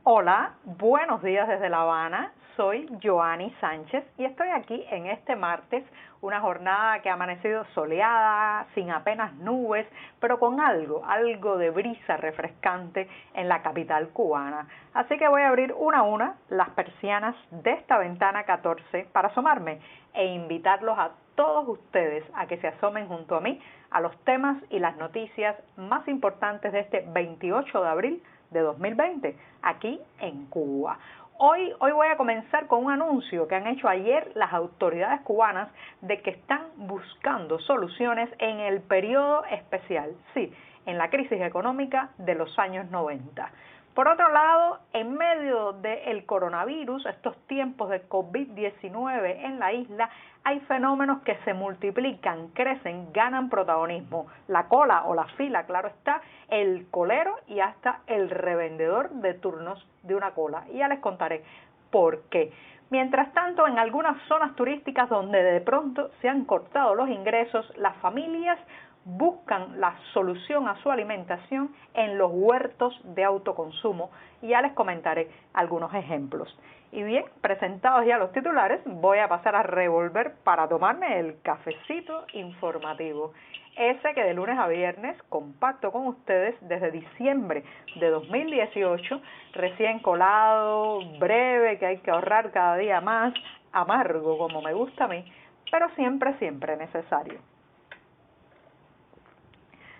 Hola, buenos días desde La Habana. Soy Joanny Sánchez y estoy aquí en este martes, una jornada que ha amanecido soleada, sin apenas nubes, pero con algo de brisa refrescante en la capital cubana. Así que voy a abrir una a una las persianas de esta ventana 14 para asomarme e invitarlos a todos ustedes a que se asomen junto a mí a los temas y las noticias más importantes de este 28 de abril de 2020, aquí en Cuba. Hoy voy a comenzar con un anuncio que han hecho ayer las autoridades cubanas de que están buscando soluciones en el periodo especial, sí, en la crisis económica de los años 90. Por otro lado, en medio del coronavirus, estos tiempos de COVID-19 en la isla, hay fenómenos que se multiplican, crecen, ganan protagonismo. La cola o la fila, claro está, el colero y hasta el revendedor de turnos de una cola. Y ya les contaré por qué. Mientras tanto, en algunas zonas turísticas donde de pronto se han cortado los ingresos, las familias buscan la solución a su alimentación en los huertos de autoconsumo y ya les comentaré algunos ejemplos. Y bien, presentados ya los titulares, voy a pasar a revolver para tomarme el cafecito informativo. Ese que de lunes a viernes comparto con ustedes desde diciembre de 2018, recién colado, breve, que hay que ahorrar cada día más, amargo como me gusta a mí, pero siempre necesario.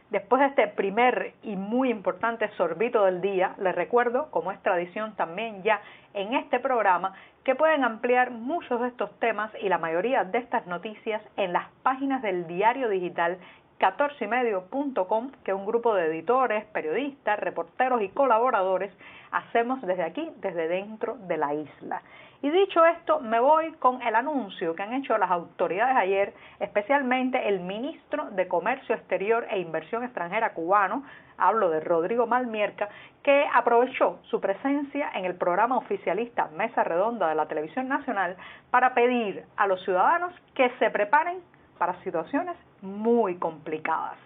Después de este primer y muy importante sorbito del día, les recuerdo, como es tradición también ya en este programa, que pueden ampliar muchos de estos temas y la mayoría de estas noticias en las páginas del diario digital 14ymedio.com, que un grupo de editores, periodistas, reporteros y colaboradores hacemos desde aquí, desde dentro de la isla. Y dicho esto, me voy con el anuncio que han hecho las autoridades ayer, especialmente el ministro de Comercio Exterior e Inversión Extranjera cubano, hablo de Rodrigo Malmierca, que aprovechó su presencia en el programa oficialista Mesa Redonda de la Televisión Nacional para pedir a los ciudadanos que se preparen para situaciones muy complicadas.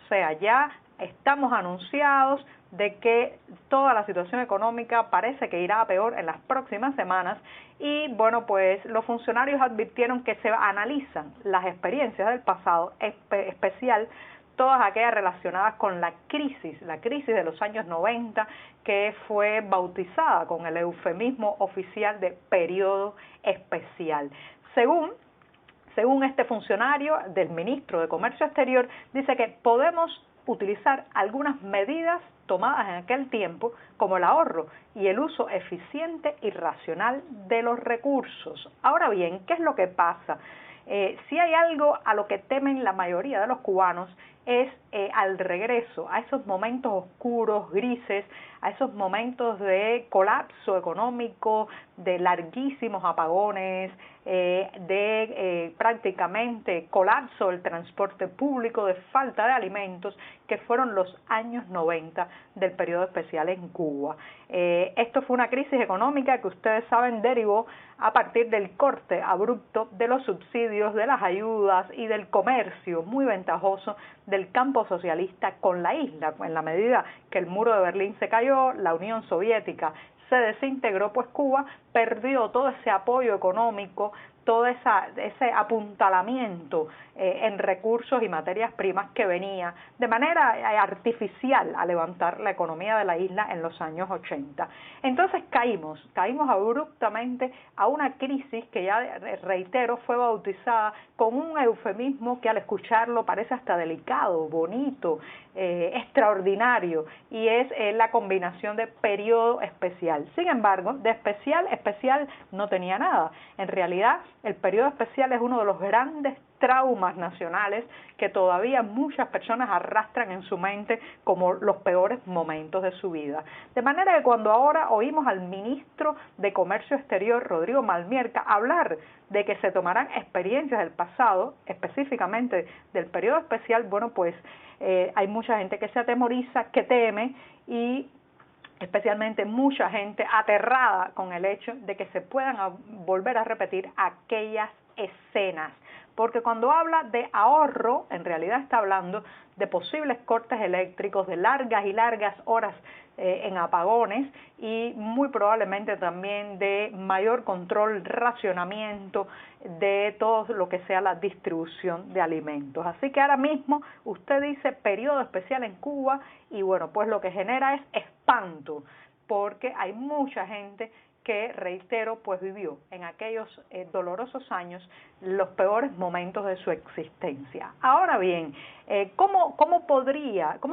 O sea, ya estamos anunciados de que toda la situación económica parece que irá a peor en las próximas semanas y bueno, pues los funcionarios advirtieron que se analizan las experiencias del pasado, especial todas aquellas relacionadas con la crisis de los años 90, que fue bautizada con el eufemismo oficial de periodo especial. Según este funcionario del ministro de Comercio Exterior, dice que podemos utilizar algunas medidas tomadas en aquel tiempo, como el ahorro y el uso eficiente y racional de los recursos. Ahora bien, ¿qué es lo que pasa? Si hay algo a lo que temen la mayoría de los cubanos es al regreso a esos momentos oscuros, grises, a esos momentos de colapso económico, de larguísimos apagones, de prácticamente colapso del transporte público, de falta de alimentos, que fueron los años 90 del periodo especial en Cuba. Esto fue una crisis económica que ustedes saben derivó a partir del corte abrupto de los subsidios, de las ayudas y del comercio muy ventajoso del campo socialista con la isla. En la medida que el muro de Berlín se cayó, la Unión Soviética se desintegró, pues Cuba perdió todo ese apoyo económico, todo ese apuntalamiento en recursos y materias primas que venía de manera artificial a levantar la economía de la isla en los años 80. Entonces caímos abruptamente a una crisis que ya, reitero, fue bautizada con un eufemismo que al escucharlo parece hasta delicado, bonito, extraordinario, y es la combinación de periodo especial. Sin embargo, de especial no tenía nada. En realidad, el periodo especial es uno de los grandes traumas nacionales que todavía muchas personas arrastran en su mente como los peores momentos de su vida. De manera que cuando ahora oímos al ministro de Comercio Exterior, Rodrigo Malmierca, hablar de que se tomarán experiencias del pasado, específicamente del periodo especial, bueno, pues hay mucha gente que se atemoriza, que teme y especialmente mucha gente aterrada con el hecho de que se puedan volver a repetir aquellas escenas, porque cuando habla de ahorro, en realidad está hablando de posibles cortes eléctricos, de largas y largas horas en apagones y muy probablemente también de mayor control, racionamiento de todo lo que sea la distribución de alimentos. Así que ahora mismo usted dice periodo especial en Cuba y bueno, pues lo que genera es espanto, porque hay mucha gente que, reitero, pues vivió en aquellos dolorosos años los peores momentos de su existencia. Ahora bien, ¿cómo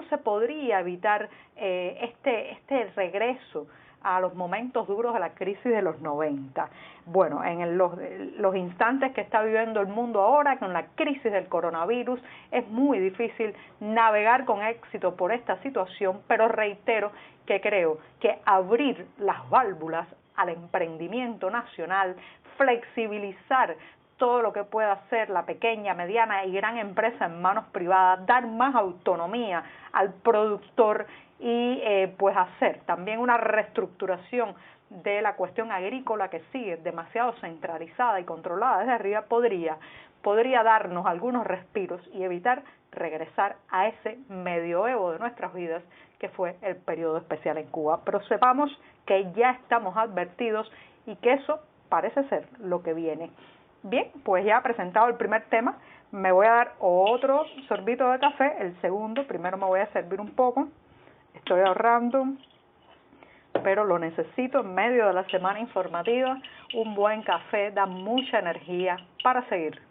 se podría evitar este regreso a los momentos duros de la crisis de los 90? Bueno, en los instantes que está viviendo el mundo ahora, con la crisis del coronavirus, es muy difícil navegar con éxito por esta situación, pero reitero que creo que abrir las válvulas al emprendimiento nacional, flexibilizar todo lo que pueda hacer la pequeña, mediana y gran empresa en manos privadas, dar más autonomía al productor y pues hacer también una reestructuración de la cuestión agrícola que sigue demasiado centralizada y controlada desde arriba, podría darnos algunos respiros y evitar regresar a ese medioevo de nuestras vidas que fue el periodo especial en Cuba. Pero sepamos que ya estamos advertidos y que eso parece ser lo que viene. Bien, pues ya presentado el primer tema, me voy a dar otro sorbito de café, el segundo, primero me voy a servir un poco, estoy ahorrando, pero lo necesito en medio de la semana informativa. Un buen café da mucha energía para seguir.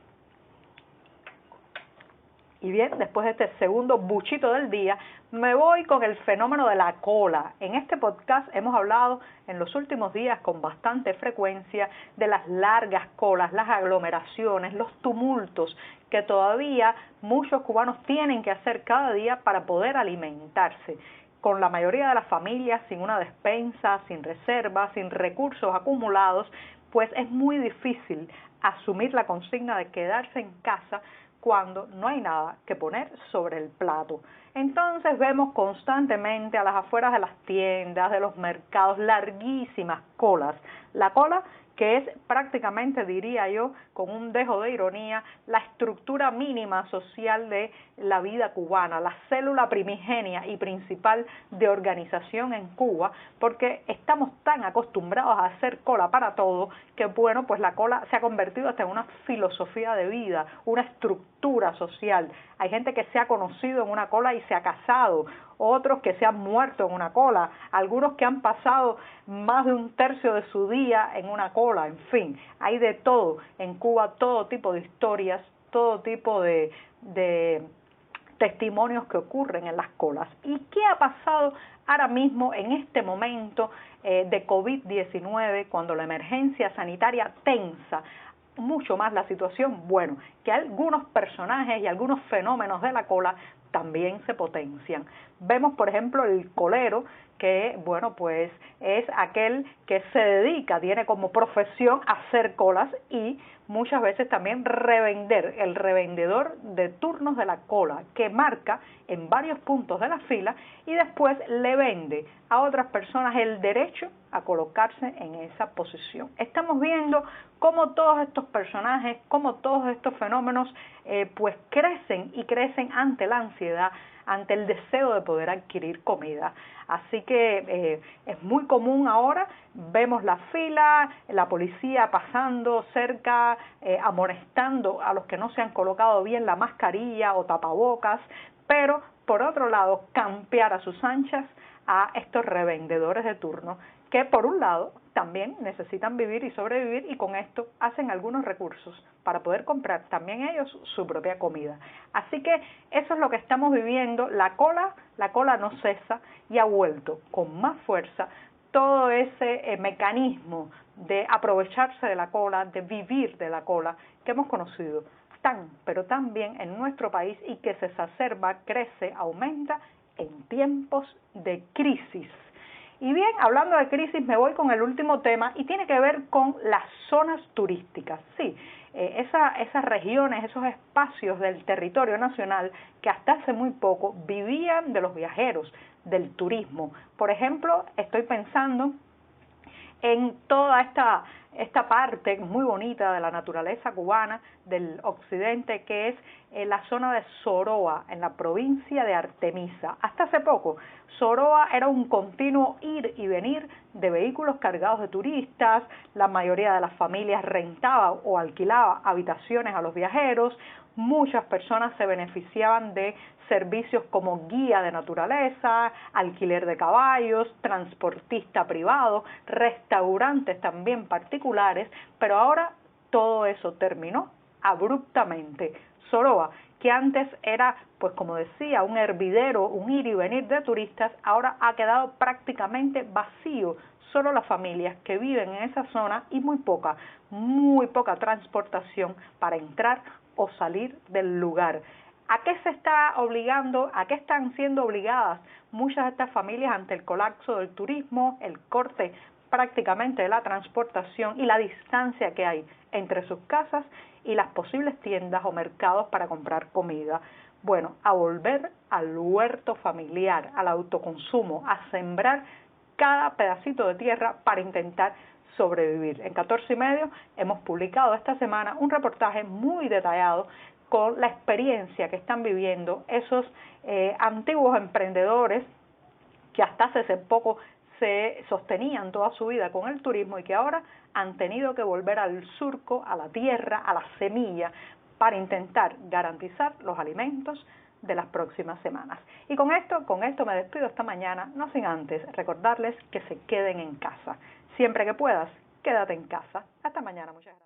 Y bien, después de este segundo buchito del día, me voy con el fenómeno de la cola. En este podcast hemos hablado en los últimos días con bastante frecuencia de las largas colas, las aglomeraciones, los tumultos que todavía muchos cubanos tienen que hacer cada día para poder alimentarse. Con la mayoría de las familias sin una despensa, sin reservas, sin recursos acumulados, pues es muy difícil asumir la consigna de quedarse en casa cuando no hay nada que poner sobre el plato. Entonces vemos constantemente a las afueras de las tiendas, de los mercados, larguísimas colas. La cola que es prácticamente, diría yo, con un dejo de ironía, la estructura mínima social de la vida cubana, la célula primigenia y principal de organización en Cuba, porque estamos tan acostumbrados a hacer cola para todo que, bueno, pues la cola se ha convertido hasta en una filosofía de vida, una estructura social. Hay gente que se ha conocido en una cola y se ha casado, otros que se han muerto en una cola, algunos que han pasado más de un tercio de su día en una cola, en fin, hay de todo en Cuba, todo tipo de historias, todo tipo de testimonios que ocurren en las colas. ¿Y qué ha pasado ahora mismo en este momento de COVID-19, cuando la emergencia sanitaria tensa mucho más la situación? Bueno, que algunos personajes y algunos fenómenos de la cola también se potencian. Vemos, por ejemplo, el colero, que, bueno, pues es aquel que se dedica, tiene como profesión hacer colas y muchas veces también revender, el revendedor de turnos de la cola, que marca en varios puntos de la fila y después le vende a otras personas el derecho a colocarse en esa posición. Estamos viendo cómo todos estos personajes, cómo todos estos fenómenos pues crecen y crecen ante la ansiedad, ante el deseo de poder adquirir comida. Así que es muy común ahora, vemos la fila, la policía pasando cerca, amonestando a los que no se han colocado bien la mascarilla o tapabocas, pero por otro lado campear a sus anchas a estos revendedores de turno que por un lado también necesitan vivir y sobrevivir y con esto hacen algunos recursos para poder comprar también ellos su propia comida. Así que eso es lo que estamos viviendo, la cola no cesa y ha vuelto con más fuerza todo ese mecanismo de aprovecharse de la cola, de vivir de la cola que hemos conocido pero tan bien en nuestro país y que se exacerba, crece, aumenta en tiempos de crisis. Y bien, hablando de crisis, me voy con el último tema y tiene que ver con las zonas turísticas. Sí, esas regiones, esos espacios del territorio nacional que hasta hace muy poco vivían de los viajeros, del turismo. Por ejemplo, estoy pensando en toda esta parte muy bonita de la naturaleza cubana del occidente, que es la zona de Soroa, en la provincia de Artemisa. Hasta hace poco, Soroa era un continuo ir y venir de vehículos cargados de turistas. La mayoría de las familias rentaba o alquilaba habitaciones a los viajeros. Muchas personas se beneficiaban de servicios como guía de naturaleza, alquiler de caballos, transportista privado, restaurantes también particulares, pero ahora todo eso terminó abruptamente. Soroa, que antes era, pues como decía, un hervidero, un ir y venir de turistas, ahora ha quedado prácticamente vacío. Solo las familias que viven en esa zona y muy poca transportación para entrar o salir del lugar. ¿A qué se está obligando? ¿A qué están siendo obligadas muchas de estas familias ante el colapso del turismo, el corte prácticamente de la transportación y la distancia que hay entre sus casas y las posibles tiendas o mercados para comprar comida? Bueno, a volver al huerto familiar, al autoconsumo, a sembrar cada pedacito de tierra para intentar sobrevivir. En 14 y medio hemos publicado esta semana un reportaje muy detallado con la experiencia que están viviendo esos antiguos emprendedores que hasta hace poco se sostenían toda su vida con el turismo y que ahora han tenido que volver al surco, a la tierra, a la semilla, para intentar garantizar los alimentos de las próximas semanas. Y con esto me despido esta mañana, no sin antes recordarles que se queden en casa. Siempre que puedas, quédate en casa. Hasta mañana, muchas gracias.